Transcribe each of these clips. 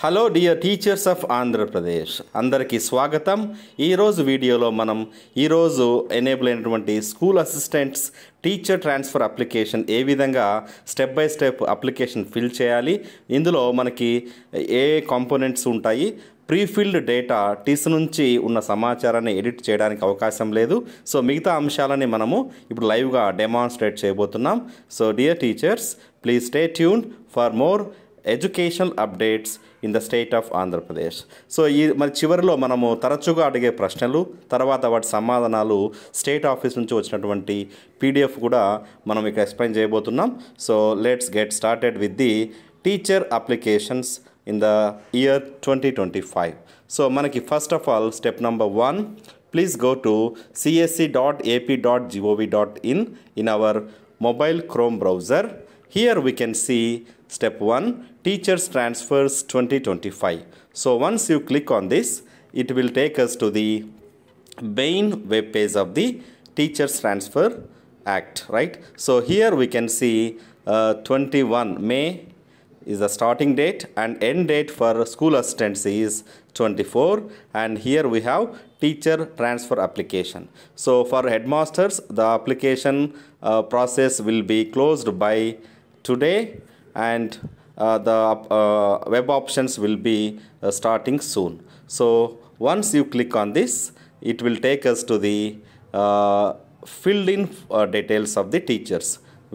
Hello dear teachers of Andhra Pradesh, అందరికీ స్వాగతం. ఈరోజు వీడియోలో మనం ఈరోజు ఎనేబుల్ అయినటువంటి school assistants teacher transfer application ఏ విధంగా step by step application fill చేయాలి, ఇందులో మనకి ఏ కాంపోనెంట్స్ ఉంటాయి, ప్రీఫిల్డ్ డేటా టిస్ నుంచి ఉన్న సమాచారాన్ని ఎడిట్ చేయడానికి అవకాశం లేదు. సో మిగతా అంశాలని మనము ఇప్పుడు లైవ్గా డెమాన్స్ట్రేట్ చేయబోతున్నాం. So dear teachers, please stay tuned for more educational updates in the state of Andhra Pradesh. So మరి చివరిలో మనము తరచుగా అడిగే ప్రశ్నలు, తర్వాత వాటి సమాధానాలు స్టేట్ ఆఫీస్ నుంచి వచ్చినటువంటి పీడిఎఫ్ కూడా మనం ఇక్కడ ఎక్స్ప్లెయిన్ చేయబోతున్నాం. So let's get started with the teacher applications in the year 2025. So మనకి first of all step number 1, please go to csc.ap.gov.in in our mobile Chrome browser. Here we can see step 1, Teachers Transfers 2025. So once you click on this, it will take us to the main web page of the Teachers Transfer Act, right? So here we can see 21 May is the starting date and end date for school assistants is 24, and here we have teacher transfer application. So for headmasters, the application process will be closed by today, and the web options will be starting soon. So once you click on this, it will take us to the filled in details of the teachers,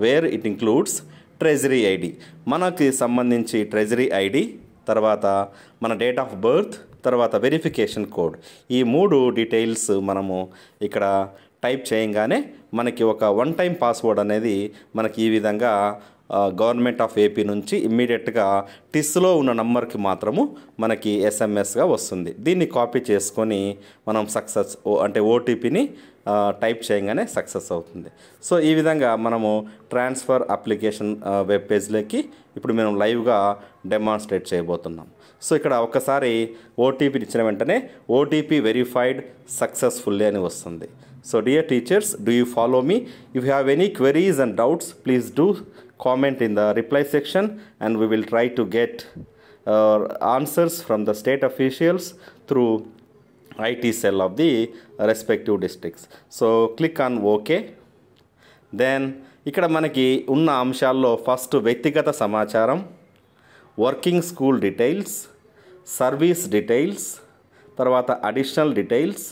where it includes treasury ID, మనకి సంబంధించి treasury ID, తర్వాత మన date of birth, తర్వాత verification code. ఈ 3 details మనము ఇక్కడ type చేయగానే మనకి ఒక వన్ టైం పాస్వర్డ్ అనేది మనకి ఈ విధంగా గవర్నమెంట్ ఆఫ్ ఏపీ నుంచి ఇమ్మీడియట్గా టిస్లో ఉన్న నంబర్కి మాత్రము మనకి ఎస్ఎంఎస్గా వస్తుంది. దీన్ని కాపీ చేసుకొని మనం సక్సెస్ అంటే ఓటీపీని టైప్ చేయగానే సక్సెస్ అవుతుంది. సో ఈ విధంగా మనము ట్రాన్స్ఫర్ అప్లికేషన్ వెబ్ పేజ్లోకి ఇప్పుడు మేము లైవ్గా డెమాన్స్ట్రేట్ చేయబోతున్నాం. సో ఇక్కడ ఒక్కసారి ఓటీపీ ఇచ్చిన వెంటనే ఓటీపీ వెరిఫైడ్ సక్సెస్ఫుల్లీ అని వస్తుంది. So dear teachers, do you follow me? If you have any queries and doubts, please do comment in the reply section, and we will try to get answers from the state officials through IT cell of the respective districts. So click on OK. Then ఇక్కడ మనకి ఉన్న అంశాల్లో first వ్యక్తిగత సమాచారం, working school details, service details, తర్వాత additional details,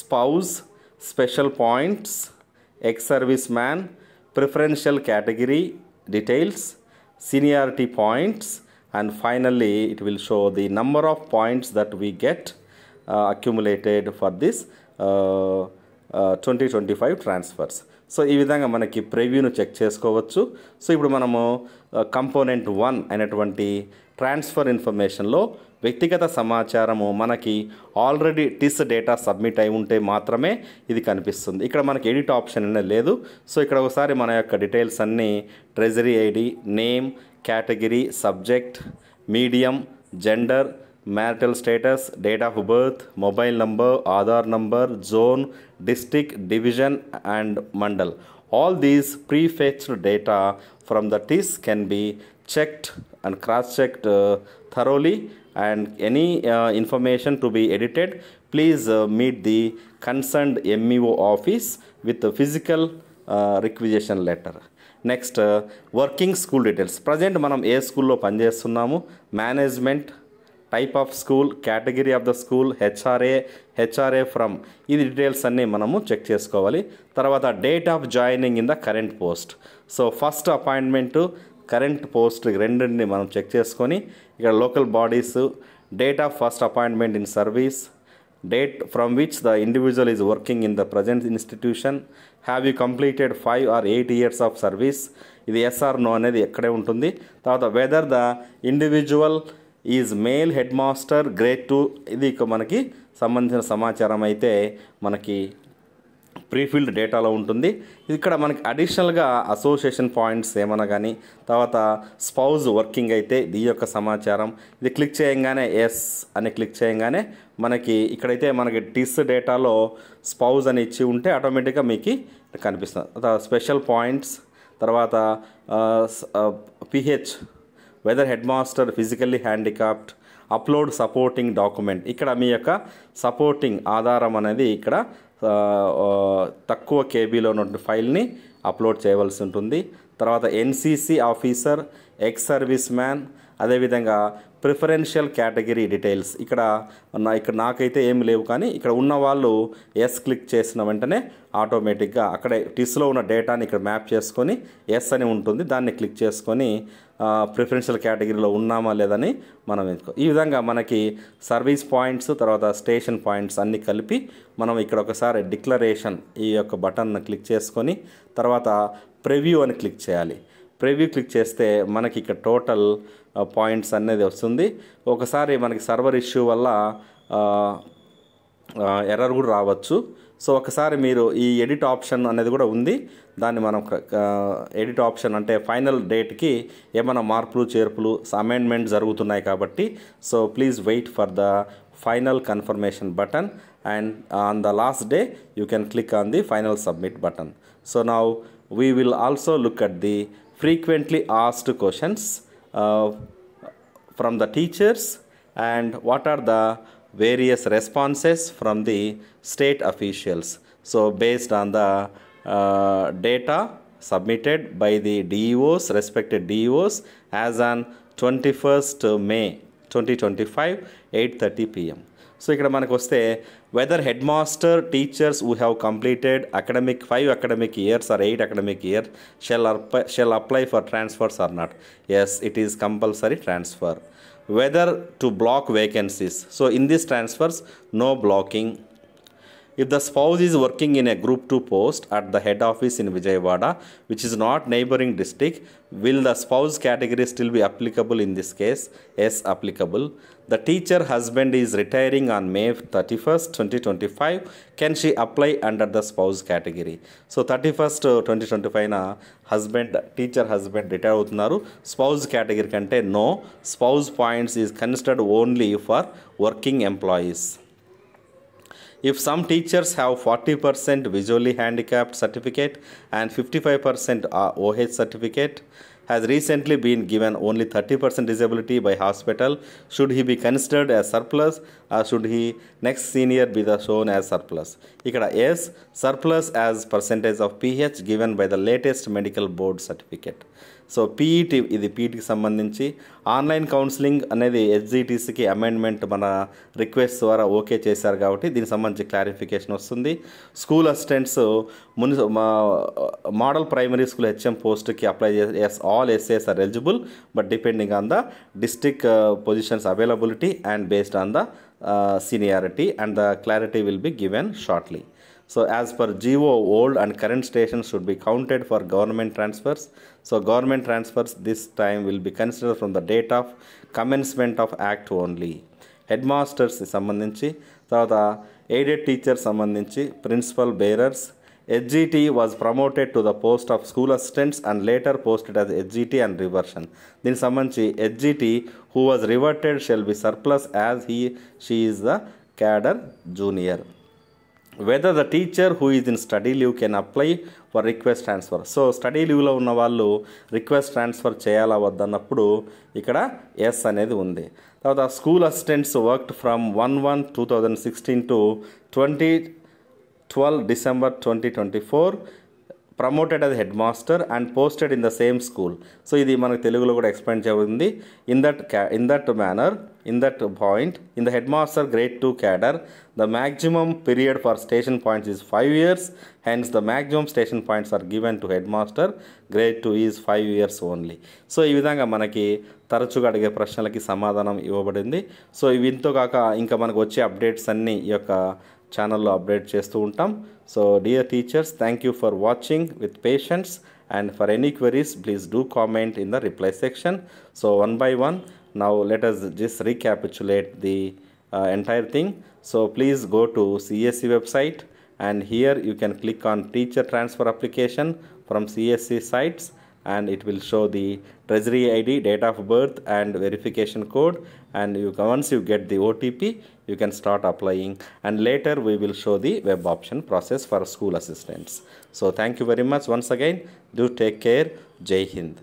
spouse, special points, ex service man, preferential category details, seniority points, and finally it will show the number of points that we get accumulated for this 2025 transfers. So ఈ విధంగా మనకి ప్రివ్యూను check చేసుకోవచ్చు. So ఇప్పుడు మనము component 1 అయినటువంటి transfer ఇన్ఫర్మేషన్లో వ్యక్తిగత సమాచారము మనకి ఆల్రెడీ టిస్ డేటా సబ్మిట్ అయి ఉంటే మాత్రమే ఇది కనిపిస్తుంది. ఇక్కడ మనకి ఎడిట్ ఆప్షన్ అనేది లేదు. సో ఇక్కడ ఒకసారి మన యొక్క డీటెయిల్స్ అన్నీ treasury ID, name, category, subject, medium, gender, marital status, date of birth, mobile number, Aadhaar number, zone, district, division and mandal. All these prefetched data from the TIS can be checked and cross-checked thoroughly, and any information to be edited, please meet the concerned MEO office with the physical requisition letter. Next, working school details. Present మనం ఏ స్కూల్లో పనిచేస్తున్నాము, management, type of school, category of the school, HRA from, ఈ details అన్నీ మనము check చేసుకోవాలి. తర్వాత date of joining in the current post. So first appointment, current post రెండింటిని మనం చెక్ చేసుకొని ఇక్కడ local bodies, date of first appointment in service, date from which the individual is working in the present institution, have you completed 5 or 8 years of service, ఇది S are no అనేది ఎక్కడే ఉంటుంది. తర్వాత whether the individual is male head master grade 2, ఇది మనకి సంబంధించిన సమాచారం అయితే మనకి ప్రీఫిల్డ్ డేటాలో ఉంటుంది. ఇక్కడ మనకి అడిషనల్గా అసోసియేషన్ పాయింట్స్ ఏమన్నా కానీ, తర్వాత స్పౌజ్ వర్కింగ్ అయితే దీని యొక్క సమాచారం, ఇది క్లిక్ చేయగానే ఎస్ అని క్లిక్ చేయగానే మనకి ఇక్కడైతే మనకి టిస్ డేటాలో స్పౌజ్ అని ఇచ్చి ఉంటే ఆటోమేటిక్గా మీకు కనిపిస్తుంది. స్పెషల్ పాయింట్స్, తర్వాత pH whether headmaster physically handicapped upload supporting document. ఇక్కడ మీ యొక్క సపోర్టింగ్ ఆధారం అనేది ఇక్కడ తక్కువ కేబీలో ఉన్నటువంటి ఫైల్ని అప్లోడ్ చేయవలసి ఉంటుంది. తర్వాత NCC officer, X service man, అదేవిధంగా ప్రిఫరెన్షియల్ కేటగిరీ డీటెయిల్స్. ఇక్కడ నాకైతే ఏమి లేవు, కానీ ఇక్కడ ఉన్న వాళ్ళు ఎస్ క్లిక్ చేసిన వెంటనే ఆటోమేటిక్గా అక్కడే టిస్లో ఉన్న డేటాని ఇక్కడ మ్యాప్ చేసుకొని ఎస్ అని ఉంటుంది, దాన్ని క్లిక్ చేసుకొని ప్రిఫరెన్షియల్ కేటగిరీలో ఉన్నామా లేదని మనం ఈ విధంగా మనకి సర్వీస్ పాయింట్స్, తర్వాత స్టేషన్ పాయింట్స్ అన్నీ కలిపి మనం ఇక్కడ ఒకసారి డిక్లరేషన్ ఈ యొక్క బటన్ను క్లిక్ చేసుకొని తర్వాత ప్రివ్యూ అని క్లిక్ చేయాలి. ప్రివ్యూ క్లిక్ చేస్తే మనకి ఇక్కడ టోటల్ పాయింట్స్ అనేది వస్తుంది. ఒకసారి మనకి సర్వర్ ఇష్యూ వల్ల ఎర్రర్ కూడా రావచ్చు. సో ఒకసారి మీరు ఈ ఎడిట్ ఆప్షన్ అనేది కూడా ఉంది, దాన్ని మనం ఎడిట్ ఆప్షన్ అంటే ఫైనల్ డేట్కి ఏమైనా మార్పులు చేర్పులు అమెండ్మెంట్ జరుగుతున్నాయి కాబట్టి so please wait for the final confirmation button and on the last day you can click on the final submit button. So now we will also look at the frequently asked questions from the teachers and what are the various responses from the state officials. So based on the data submitted by the DEOs, respected DEOs as on 21st May 2025 8:30 PM. So ఇక్కడ మనకు వస్తే whether head master teachers who have completed 5 academic years or 8 academic years shall apply for transfers or not. Yes, it is compulsory transfer. Whether to block vacancies. So in these transfers, no blocking. If the spouse is working in a group 2 post at the head office in Vijayawada, which is not neighboring district, will the spouse category still be applicable in this case? Yes, applicable. The teacher husband is retiring on May 31st, 2025. Can she apply under the spouse category? So 31st 2025 na teacher husband retire avutunnaru. Spouse category kante no. Spouse points is considered only for working employees. If some teachers have 40% visually handicapped certificate and 55% OH certificate, has recently been given only 30% disability by hospital, should he be considered as surplus or should he next senior be the shown as surplus? Ikkada yes, surplus as percentage of PH given by the latest medical board certificate. So PET ఇది పీఈటీకి సంబంధించి online counselling అనేది ఎస్జిటిసికి amendment మన request ద్వారా okay చేశారు కాబట్టి దీనికి సంబంధించి క్లారిఫికేషన్ వస్తుంది. School assistants model primary school HM పోస్ట్కి అప్లై చేసి all SAs are eligible but depending on the district positions availability and based on the seniority and the clarity will be given shortly. So as per GO, old and current stations should be counted for government transfers. So government transfers this time will be considered from the date of commencement of act only. Headmasters సంబంధించి తర్వాత aided teachers సంబంధించి principal bearers HGT was promoted to the post of school assistants and later posted as HGT and reversion. దీనికి సంబంధించి HGT who was reverted shall be surplus as she is the cadre junior. Whether the teacher who is in study leave can apply for request transfer. So study leave లో ఉన్న వాళ్ళు request transfer చేయాలా వద్దన్నప్పుడు ఇక్కడ yes అనేది ఉంది. తర్వాత school assistants worked from 1/1/2016 to 12 December 2024 promoted as headmaster and posted in the same school. So ఇది మనకు తెలుగులో కూడా ఎక్స్ప్లెయిన్ చేయబడింది. In that manner, in that point, in the headmaster grade 2 cadre, the maximum period for station points is 5 years. Hence, the maximum station points are given to headmaster grade 2 is 5 years only. So ఈ విధంగా మనకి తరచుగా అడిగే ప్రశ్నలకి సమాధానం ఇవ్వబడింది. So ఇంతో కాక ఇంకా మనకు వచ్చే అప్డేట్స్ అన్నీ ఈ యొక్క ఛానల్లో అప్డేట్ చేస్తూ ఉంటాం. So dear teachers, thank you for watching with patience and for any queries please do comment in the reply section. So one by one now let us just recapitulate the entire thing. So please go to CSE website and here you can click on teacher transfer application from CSE sites and it will show the treasury ID, date of birth and verification code, and once you get the OTP you can start applying, and later we will show the web option process for school assistants. So thank you very much once again. Do take care. Jai Hind.